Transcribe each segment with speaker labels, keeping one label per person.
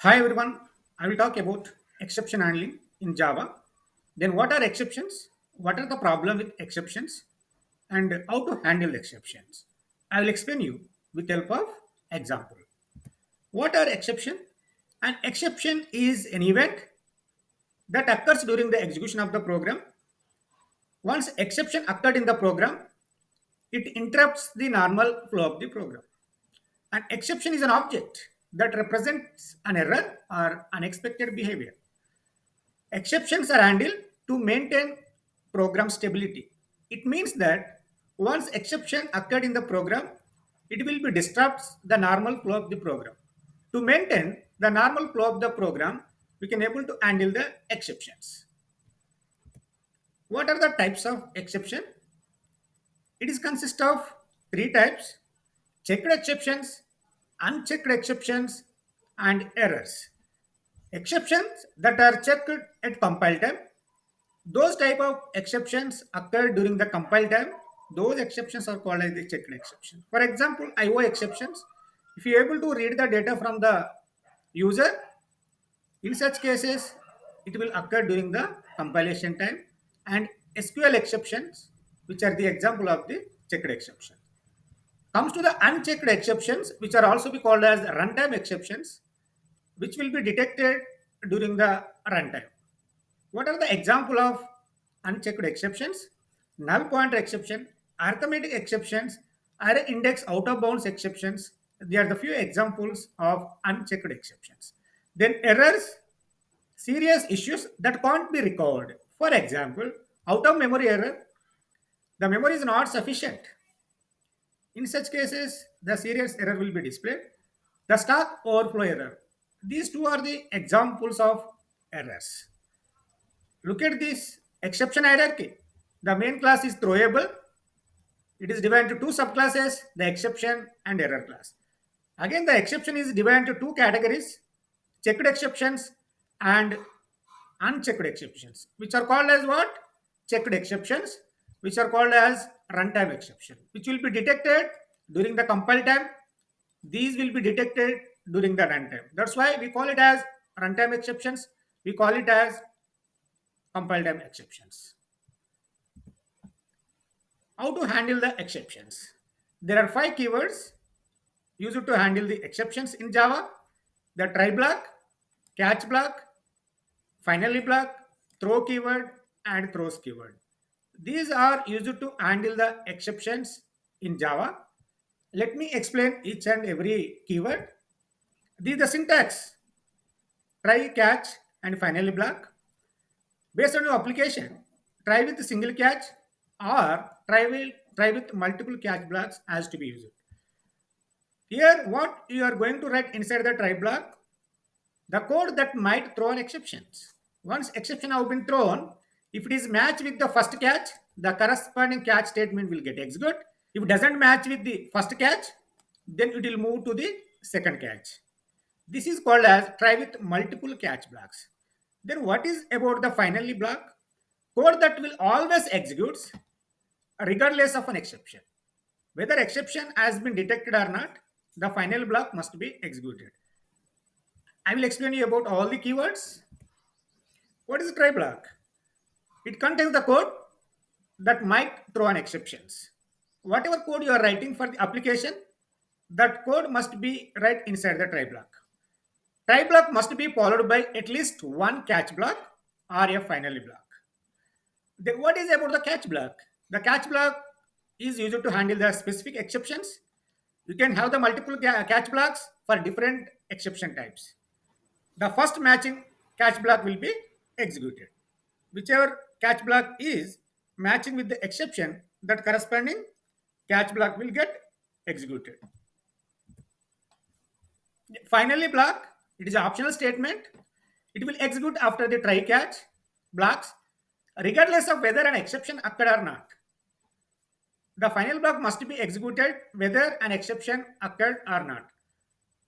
Speaker 1: Hi everyone, I will talk about exception handling in Java. Then what are exceptions? What are the problem with exceptions? And how to handle exceptions? I will explain you with help of example. What are exception? An exception is an event that occurs during the execution of the program. Once exception occurred in the program, it interrupts the normal flow of the program. An exception is an object that represents an error or unexpected behavior. Exceptions are handled to maintain program stability. It means that once exception occurred in the program, it will be disrupts the normal flow of the program. To maintain the normal flow of the program, we can able to handle the exceptions. What are the types of exception? It is consist of three types: checked exceptions, unchecked exceptions, and errors. Exceptions that are checked at compile time. Those type of exceptions occur during the compile time. Those exceptions are called as the checked exception. For example, IO exceptions. If you are able to read the data from the user, in such cases, it will occur during the compilation time. And SQL exceptions, which are the example of the checked exception. Comes to the unchecked exceptions, which are also be called as runtime exceptions, which will be detected during the runtime. What are the example of unchecked exceptions? Null pointer exception, arithmetic exceptions, array index out of bounds exceptions. They are the few examples of unchecked exceptions. Then errors, serious issues that can't be recovered. For example, out of memory error, the memory is not sufficient. In such cases, the serious error will be displayed. The stack overflow error. These two are the examples of errors. Look at this exception hierarchy. The main class is throwable. It is divided into two subclasses, the exception and error class. Again, the exception is divided into two categories, checked exceptions and unchecked exceptions, which are called as what? Checked exceptions, which are called as runtime exception, which will be detected during the compile time. These will be detected during the runtime. That's why we call it as runtime exceptions. We call it as compile time exceptions. How to handle the exceptions? There are five keywords used to handle the exceptions in Java: the try block, catch block, finally block, throw keyword, and throws keyword. These are used to handle the exceptions in Java. Let me explain each and every keyword. This is the syntax: try, catch, and finally block. Based on your application, try with single catch or try with multiple catch blocks as to be used. Here, what you are going to write inside the try block, the code that might throw an exceptions. Once exception have been thrown, if it is matched with the first catch, the corresponding catch statement will get executed. If it doesn't match with the first catch, then it will move to the second catch. This is called as try with multiple catch blocks. Then what is about the finally block? Code that will always executes regardless of an exception. Whether exception has been detected or not, the final block must be executed. I will explain you about all the keywords. What is a try block? It contains the code that might throw an exceptions. Whatever code you are writing for the application, that code must be right inside the try block. Try block must be followed by at least one catch block or a finally block. Then what is about the catch block? The catch block is used to handle the specific exceptions. You can have the multiple catch blocks for different exception types. The first matching catch block will be executed. Whichever catch block is matching with the exception, that corresponding catch block will get executed. Finally, block, it is an optional statement. It will execute after the try catch blocks, regardless of whether an exception occurred or not. The final block must be executed whether an exception occurred or not.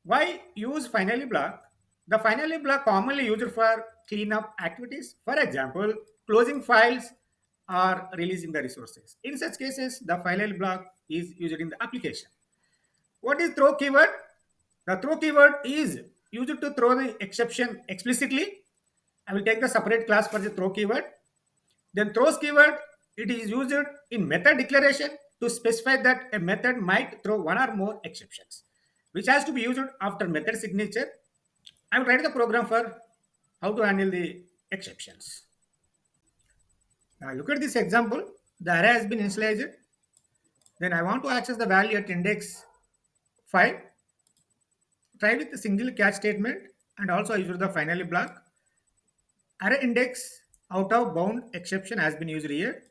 Speaker 1: Why use finally block? The finally block commonly used for cleanup activities. For example, closing files or releasing the resources. In such cases, the finally block is used in the application. What is throw keyword? The throw keyword is use it to throw the exception explicitly. I will take the separate class for the throw keyword. Then throws keyword, it is used in method declaration to specify that a method might throw one or more exceptions, which has to be used after method signature. I will write the program for how to handle the exceptions. Now look at this example. The array has been initialized. Then I want to access the value at index 5. Try with the single catch statement and also use the finally block. Array index out of bound exception has been used here.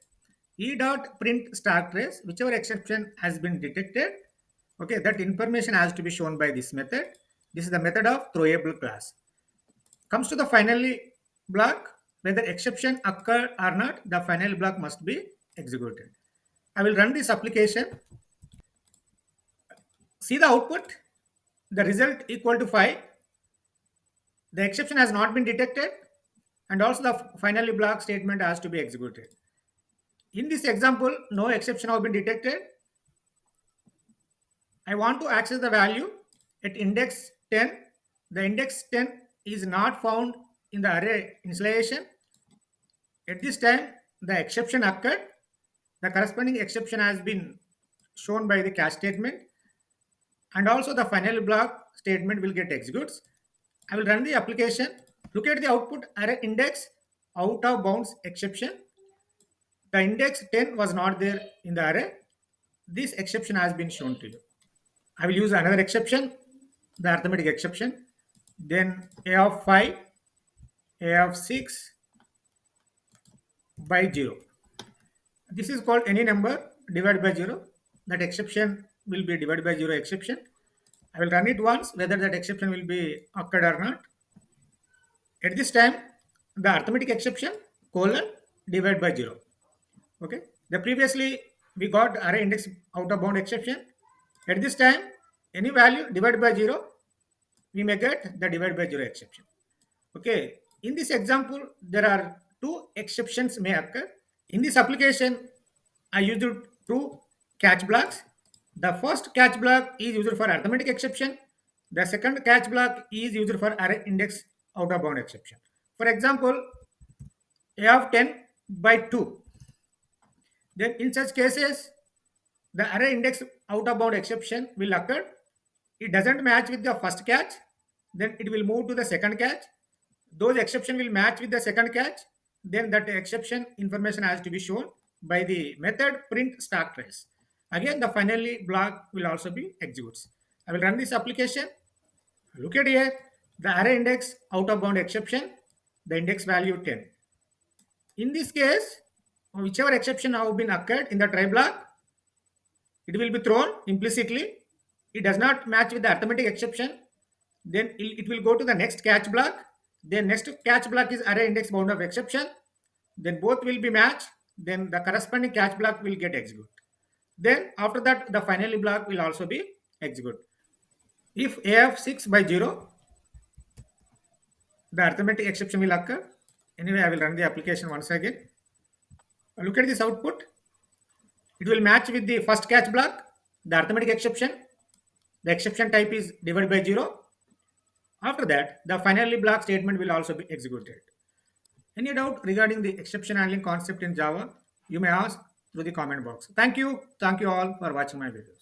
Speaker 1: E dot print start trace, whichever exception has been detected, okay, that information has to be shown by this method. This is the method of throwable class. Comes to the finally block, whether exception occurred or not, the final block must be executed. I will run this application. See the output, the result equal to 5. The exception has not been detected, and also the finally block statement has to be executed. In this example, no exception have been detected. I want to access the value at index 10. The index 10 is not found in the array initialization. At this time, the exception occurred. The corresponding exception has been shown by the catch statement, and also the final block statement will get executes. I will run the application. Look at the output array index out of bounds exception. The index 10 was not there in the array. This exception has been shown to you. I will use another exception, the arithmetic exception. Then a of 5, a of 6 by 0. This is called any number divided by 0. That exception will be divided by 0 exception. I will run it once, whether that exception will be occurred or not. At this time, the arithmetic exception colon divided by 0. Okay. The previously we got array index out of bound exception. At this time, any value divided by 0, we may get the divided by 0 exception. Okay. In this example, there are two exceptions may occur. In this application, I used two catch blocks. The first catch block is used for arithmetic exception. The second catch block is used for array index out of bound exception. For example, a of 10 by 2. Then in such cases, the array index out of bound exception will occur. It doesn't match with the first catch, then it will move to the second catch. Those exception will match with the second catch, then that exception information has to be shown by the method print stack trace. Again, the finally block will also be executes. I will run this application. Look at here, the array index out of bound exception, the index value 10. In this case, whichever exception have been occurred in the try block, it will be thrown implicitly. It does not match with the arithmetic exception. Then it will go to the next catch block. Then next catch block is array index bound of exception. Then both will be matched. Then the corresponding catch block will get executed. Then after that, the finally block will also be executed. If a of 6 by 0, the arithmetic exception will occur. Anyway, I will run the application once again. Look at this output. It will match with the first catch block, the arithmetic exception. The exception type is divided by 0. After that, the finally block statement will also be executed. Any doubt regarding the exception handling concept in Java, you may ask through the comment box. Thank you. Thank you all for watching my video.